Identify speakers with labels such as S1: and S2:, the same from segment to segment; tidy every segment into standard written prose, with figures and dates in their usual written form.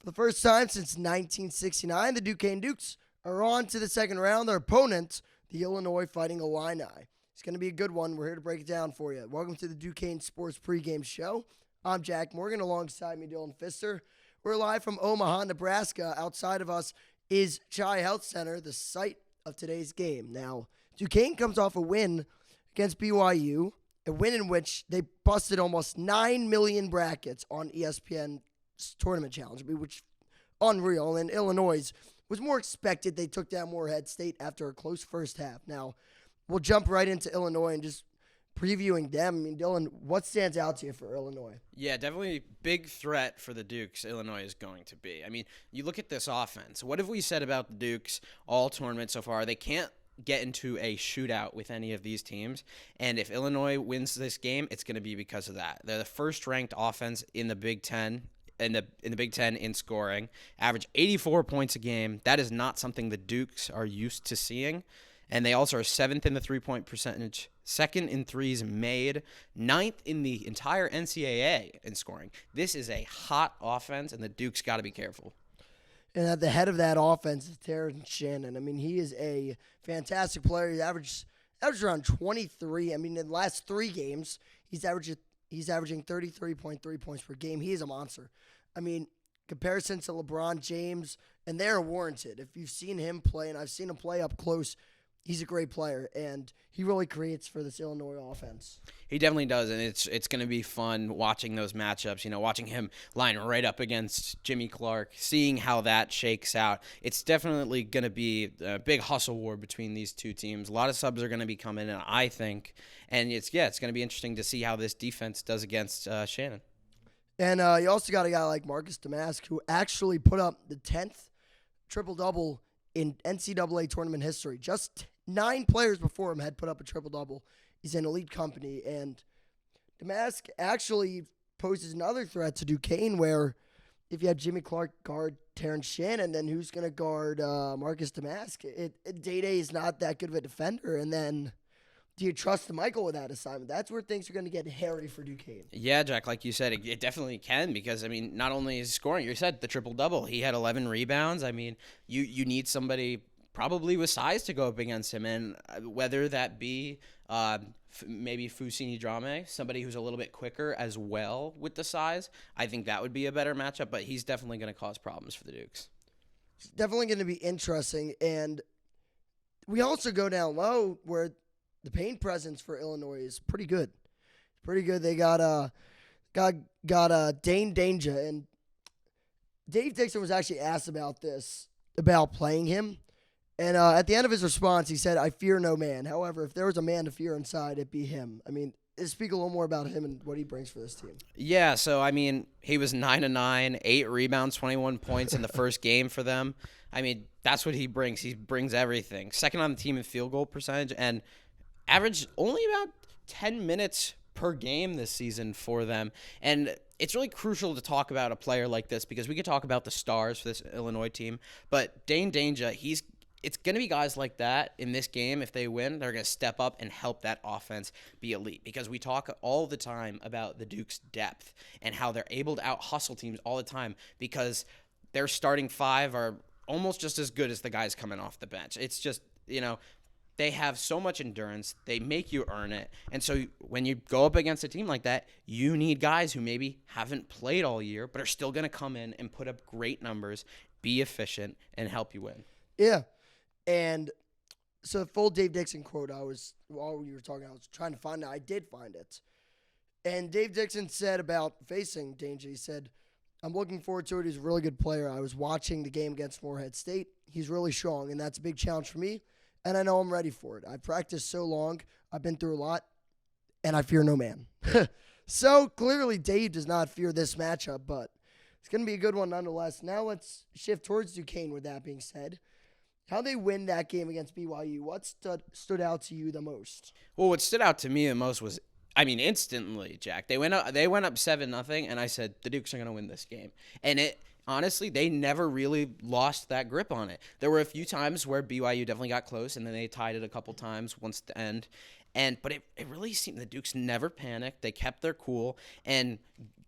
S1: For the first time since 1969, the Duquesne Dukes are on to the second round. Their opponent, the Illinois Fighting Illini. It's going to be a good one. We're here to break it down for you. Welcome to the Duquesne Sports pregame show. I'm Jack Morgan. Alongside me, Dylan Pfister. We're live from Omaha, Nebraska. Outside of us is Chi Health Center, the site of today's game. Now, Duquesne comes off a win against BYU, a win in which they busted almost 9 million brackets on ESPN's Tournament Challenge, which unreal. And Illinois was more expected. They took down Morehead State after a close first half. Now, we'll jump right into Illinois and just previewing them. I mean, Dylan, what stands out to you for Illinois?
S2: Yeah, definitely big threat for the Dukes, Illinois is going to be. I mean, you look at this offense. What have we said about the Dukes all tournament so far? They can't get into a shootout with any of these teams, and if Illinois wins this game, it's going to be because of that. They're the first-ranked offense in the Big Ten. In the Big Ten in scoring, average 84 points a game. That is not something the Dukes are used to seeing. And they also are 7th in the three-point percentage, 2nd in threes made, 9th in the entire NCAA in scoring. This is a hot offense, and the Dukes got to be careful.
S1: And at the head of that offense is Terrence Shannon. I mean, he is a fantastic player. He averaged around 23. I mean, in the last 3 games, he's averaging 33.3 points per game. He is a monster. I mean, comparison to LeBron James, and they're warranted. If you've seen him play, and I've seen him play up close, he's a great player, and he really creates for this Illinois offense.
S2: He definitely does, and it's going to be fun watching those matchups, watching him line right up against Jimmy Clark, seeing how that shakes out. It's definitely going to be a big hustle war between these two teams. A lot of subs are going to be coming in, I think, and it's going to be interesting to see how this defense does against Shannon.
S1: And you also got a guy like Marcus Damask, who actually put up the 10th triple-double in NCAA tournament history. Just 9 players before him had put up a triple-double. He's an elite company, and Damask actually poses another threat to Duquesne, where if you have Jimmy Clark guard Terrence Shannon, then who's going to guard Marcus Damask? Day-Day is not that good of a defender, and then do you trust Michael with that assignment? That's where things are going to get hairy for Duquesne.
S2: Yeah, Jack, like you said, it definitely can because, I mean, not only is scoring, you said the triple-double. He had 11 rebounds. I mean, you need somebody probably with size to go up against him, and whether that be maybe Fusini Drame, somebody who's a little bit quicker as well with the size, I think that would be a better matchup, but he's definitely going to cause problems for the Dukes.
S1: It's definitely going to be interesting, and we also go down low where the paint presence for Illinois is pretty good. Pretty good. They got Dane Danger, and Dave Dixon was actually asked about this, about playing him. And at the end of his response, he said, "I fear no man. However, if there was a man to fear inside, it'd be him." I mean, speak a little more about him and what he brings for this team.
S2: Yeah, so, I mean, he was 9-9, 8 rebounds, 21 points in the first game for them. I mean, that's what he brings. He brings everything. Second on the team in field goal percentage, and averaged only about 10 minutes per game this season for them. And it's really crucial to talk about a player like this because we could talk about the stars for this Illinois team. But Dane Danger, it's going to be guys like that in this game. If they win, they're going to step up and help that offense be elite because we talk all the time about the Duke's depth and how they're able to out-hustle teams all the time because their starting 5 are almost just as good as the guys coming off the bench. It's just, they have so much endurance. They make you earn it. And so when you go up against a team like that, you need guys who maybe haven't played all year but are still going to come in and put up great numbers, be efficient, and help you win.
S1: Yeah. And so the full Dave Dixon quote, while we were talking, I was trying to find it. I did find it. And Dave Dixon said about facing Danger, he said, "I'm looking forward to it. He's a really good player. I was watching the game against Morehead State. He's really strong, and that's a big challenge for me. And I know I'm ready for it. I've practiced so long. I've been through a lot, and I fear no man." So clearly Dave does not fear this matchup, but it's going to be a good one nonetheless. Now let's shift towards Duquesne with that being said. How they win that game against BYU, what stood out to you the most?
S2: Well, what stood out to me the most was, I mean, instantly, Jack. They went up 7-0, and I said, the Dukes are going to win this game. And honestly, they never really lost that grip on it. There were a few times where BYU definitely got close, and then they tied it a couple times once at the end. But it really seemed the Dukes never panicked. They kept their cool. And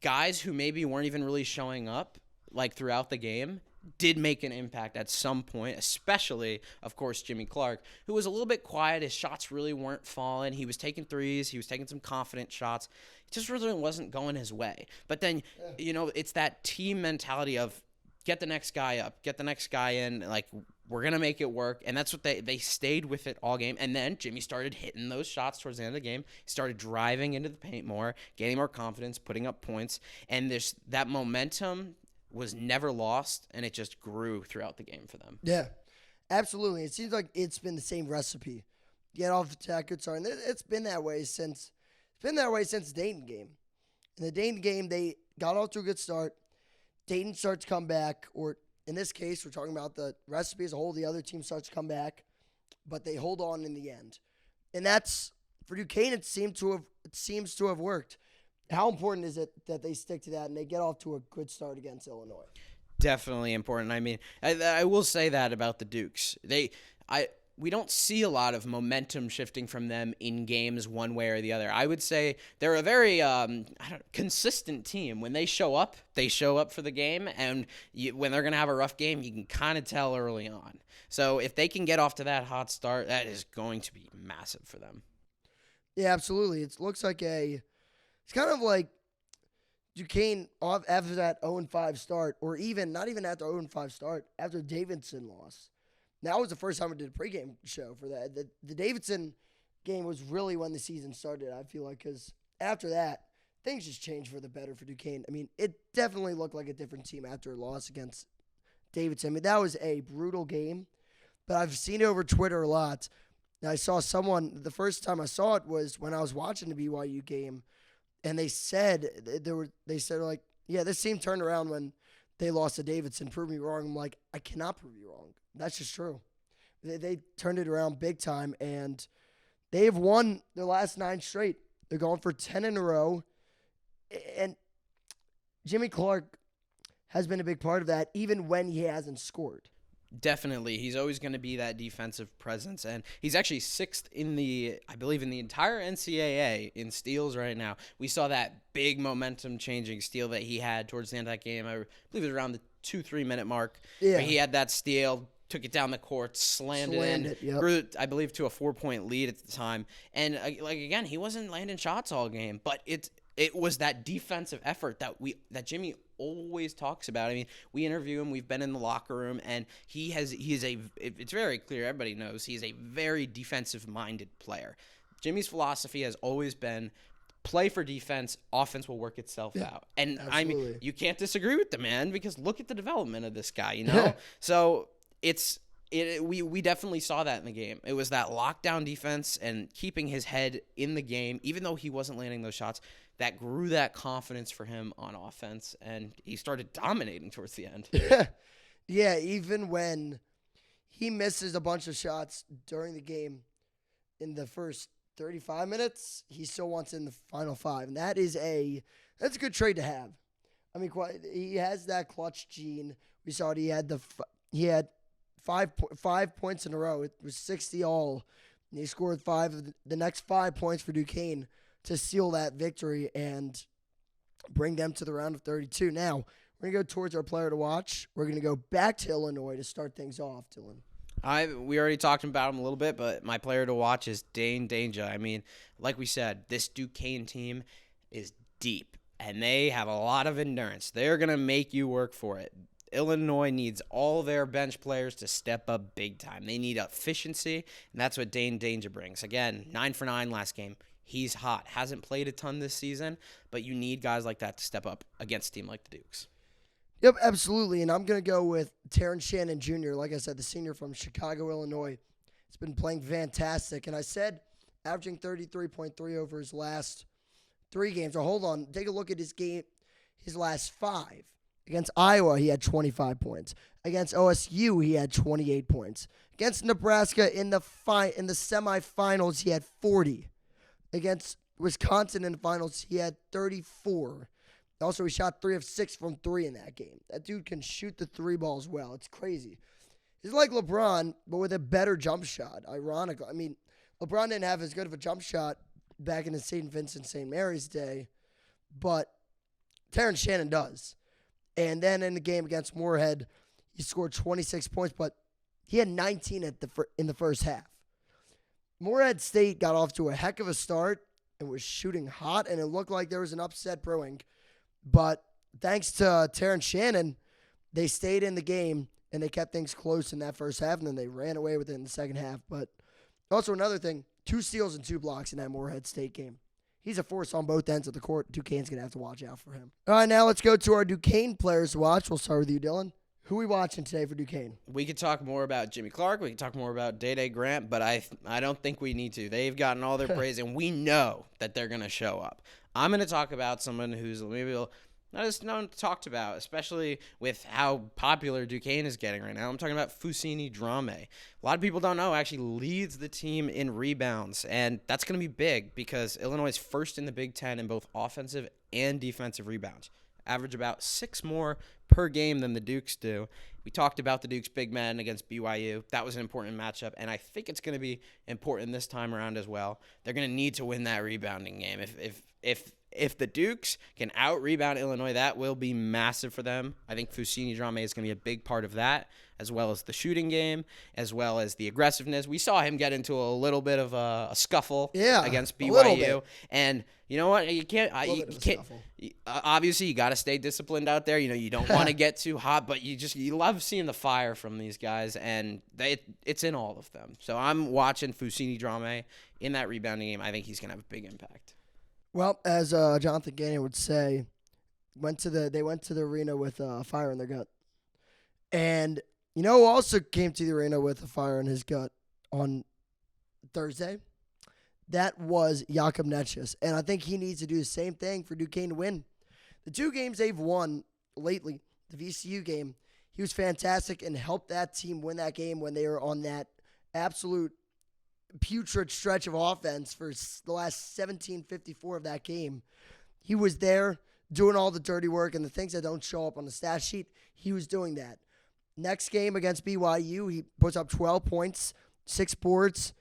S2: guys who maybe weren't even really showing up like throughout the game did make an impact at some point, especially, of course, Jimmy Clark, who was a little bit quiet. His shots really weren't falling. He was taking threes. He was taking some confident shots. It just really wasn't going his way. But then, it's that team mentality of get the next guy up, get the next guy in, like, we're going to make it work. And that's what they stayed with it all game. And then Jimmy started hitting those shots towards the end of the game. He started driving into the paint more, gaining more confidence, putting up points. And there's that momentum was never lost, and it just grew throughout the game for them.
S1: Yeah, absolutely. It seems like it's been the same recipe. Get off to a good start. And it's been that way since the Dayton game. In the Dayton game, they got off to a good start. Dayton starts to come back, or in this case, we're talking about the recipe as a whole. The other team starts to come back, but they hold on in the end. And that's, for Duquesne, it seems to have worked. How important is it that they stick to that and they get off to a good start against Illinois?
S2: Definitely important. I mean, I will say that about the Dukes. We don't see a lot of momentum shifting from them in games one way or the other. I would say they're a very consistent team. When they show up for the game, and when they're going to have a rough game, you can kind of tell early on. So if they can get off to that hot start, that is going to be massive for them.
S1: Yeah, absolutely. It looks like it's kind of like Duquesne after that 0-5 start, or even not even after 0-5 start, after Davidson loss. That was the first time we did a pregame show for that. The Davidson game was really when the season started, I feel like, because after that, things just changed for the better for Duquesne. I mean, it definitely looked like a different team after a loss against Davidson. I mean, that was a brutal game, but I've seen it over Twitter a lot. And I saw someone, the first time I saw it was when I was watching the BYU game, and they said, like, yeah, this team turned around when they lost to Davidson. Prove me wrong. I'm like, I cannot prove you wrong. That's just true. They turned it around big time, and they have won their last 9 straight. They're going for 10 in a row, and Jimmy Clark has been a big part of that, even when he hasn't scored.
S2: Definitely. He's always going to be that defensive presence, and he's actually 6th in the entire NCAA in steals right now. We saw that big momentum-changing steal that he had towards the end of that game. I believe it was around the 2-3 minute mark.
S1: Yeah.
S2: But he had that steal, took it down the court, slammed it in,
S1: yep.
S2: grew, I believe, to a 4-point lead at the time. And, again, he wasn't landing shots all game, but it was that defensive effort that Jimmy always talks about. I mean, we interview him. We've been in the locker room, and it's very clear. Everybody knows he's a very defensive-minded player. Jimmy's philosophy has always been play for defense, offense will work itself out. And
S1: absolutely.
S2: I mean, you can't disagree with the man, because look at the development of this guy, you know? So we definitely saw that in the game. It was that lockdown defense and keeping his head in the game, even though he wasn't landing those shots, that grew that confidence for him on offense, and he started dominating towards the end.
S1: Yeah, even when he misses a bunch of shots during the game in the first 35 minutes, he still wants in the final 5, and that's a good trade to have. I mean, he has that clutch gene. We saw it. He had 5 points in a row. It was 60 all. And he scored 5 of the next 5 points for Duquesne to seal that victory and bring them to the round of 32. Now, we're going to go towards our player to watch. We're going to go back to Illinois to start things off, Dylan.
S2: We already talked about him a little bit, but my player to watch is Dane Danger. I mean, like we said, this Duquesne team is deep, and they have a lot of endurance. They're going to make you work for it. Illinois needs all their bench players to step up big time. They need efficiency, and that's what Dane Danger brings. Again, 9 for 9 last game. He's hot. Hasn't played a ton this season, but you need guys like that to step up against a team like the Dukes.
S1: Yep, absolutely. And I'm going to go with Terrence Shannon Jr., like I said, the senior from Chicago, Illinois. He's been playing fantastic. And I said averaging 33.3 over his last 3 games. Or hold on, take a look at his last 5. Against Iowa, he had 25 points. Against OSU, he had 28 points. Against Nebraska in the semifinals, he had 40. Against Wisconsin in the finals, he had 34. Also, he shot 3 of 6 from 3 in that game. That dude can shoot the 3 balls well. It's crazy. He's like LeBron, but with a better jump shot, ironically. I mean, LeBron didn't have as good of a jump shot back in the St. Vincent St. Mary's day, but Terrence Shannon does. And then in the game against Moorhead, he scored 26 points, but he had 19 in the first half. Moorhead State got off to a heck of a start and was shooting hot, and it looked like there was an upset brewing. But thanks to Terrence Shannon, they stayed in the game, and they kept things close in that first half, and then they ran away with it in the second half. But also another thing, 2 steals and 2 blocks in that Moorhead State game. He's a force on both ends of the court. Duquesne's going to have to watch out for him. All right, now let's go to our Duquesne players to watch. We'll start with you, Dylan. Who are we watching today for Duquesne?
S2: We could talk more about Jimmy Clark. We could talk more about Day-Day Grant, but I don't think we need to. They've gotten all their praise, and we know that they're going to show up. I'm going to talk about someone who's maybe not as known talked about, especially with how popular Duquesne is getting right now. I'm talking about Fusini Drame. A lot of people don't know actually leads the team in rebounds, and that's going to be big because Illinois is first in the Big Ten in both offensive and defensive rebounds. Average about 6 more per game than the Dukes do. We talked about the Dukes big men against BYU. That was an important matchup, and I think it's going to be important this time around as well. They're going to need to win that rebounding game. If the Dukes can out-rebound Illinois, that will be massive for them. I think Fusini Drame is going to be a big part of that, as well as the shooting game, as well as the aggressiveness. We saw him get into a little bit of a scuffle against BYU. And you know what? You can't. Obviously, you got to stay disciplined out there. You don't want to get too hot, but you love seeing the fire from these guys, and it's in all of them. So I'm watching Fusini Drame in that rebounding game. I think he's going to have a big impact.
S1: Well, as Jonathan Gagnon would say, they went to the arena with fire in their gut. And you know who also came to the arena with a fire in his gut on Thursday? That was Jakob Netjes. And I think he needs to do the same thing for Duquesne to win. The 2 games they've won lately, the VCU game, he was fantastic and helped that team win that game when they were on that absolute putrid stretch of offense for the last 17:54 of that game. He was there doing all the dirty work and the things that don't show up on the stat sheet. He was doing that. Next game against BYU, he puts up 12 points, 6 boards,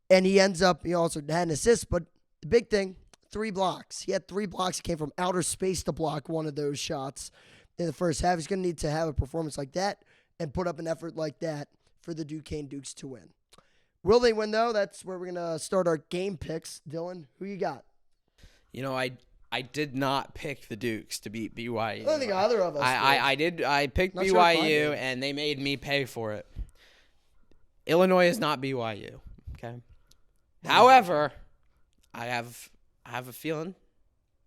S1: and he ends up, he also had an assist, but the big thing, 3 blocks. He had 3 blocks. He came from outer space to block one of those shots in the first half. He's going to need to have a performance like that and put up an effort like that for the Duquesne Dukes to win. Will they win, though? That's where we're going to start our game picks. Dylan, who you got?
S2: I did not pick the Dukes to beat BYU.
S1: I don't think either of us did.
S2: I picked not BYU, sure and they made me pay for it. Illinois is not BYU, okay? However, I have a feeling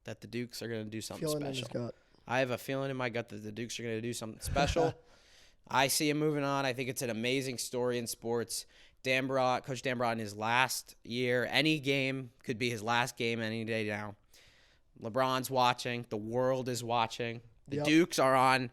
S2: that the Dukes are going to do something special. I have a feeling in my gut that the Dukes are going to do something special. I see him moving on. I think it's an amazing story in sports. Coach Dan Brought in his last year, any game could be his last game any day now. LeBron's watching. The world is watching. The Dukes are on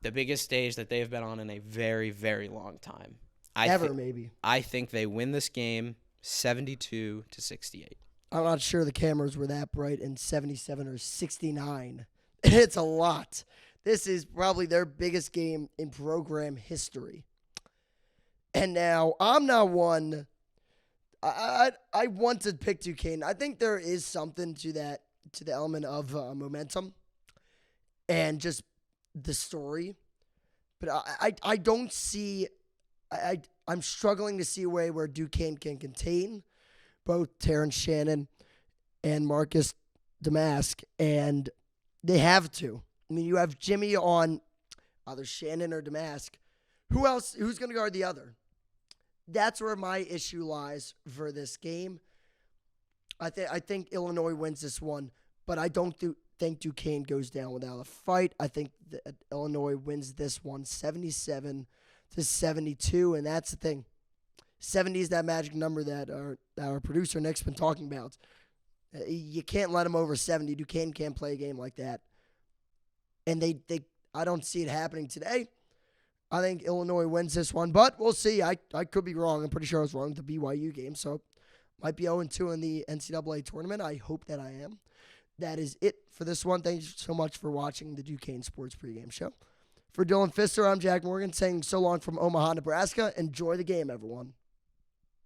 S2: the biggest stage that they've been on in a very, very long time.
S1: Maybe.
S2: I think they win this game 72-68.
S1: I'm not sure the cameras were that bright in 77 or 69. It's a lot. This is probably their biggest game in program history. And now, I'm not one. I want to pick Duquesne. I think there is something to that, to the element of momentum and just the story. But I don't see. I'm struggling to see a way where Duquesne can contain both Terrence Shannon and Marcus Damask, and they have to. I mean, you have Jimmy on either Shannon or Damask. Who else? Who's going to guard the other? That's where my issue lies for this game. I think Illinois wins this one, but I don't think Duquesne goes down without a fight. I think that Illinois wins this one 77-72, and that's the thing. 70 is that magic number that our producer Nick's been talking about. You can't let them over 70. Duquesne can't play a game like that. And I don't see it happening today. I think Illinois wins this one, but we'll see. I could be wrong. I'm pretty sure I was wrong with the BYU game, so might be 0-2 in the NCAA tournament. I hope that I am. That is it for this one. Thank you so much for watching the Duquesne Sports Pregame Show. For Dylan Pfister, I'm Jack Morgan saying so long from Omaha, Nebraska. Enjoy the game, everyone.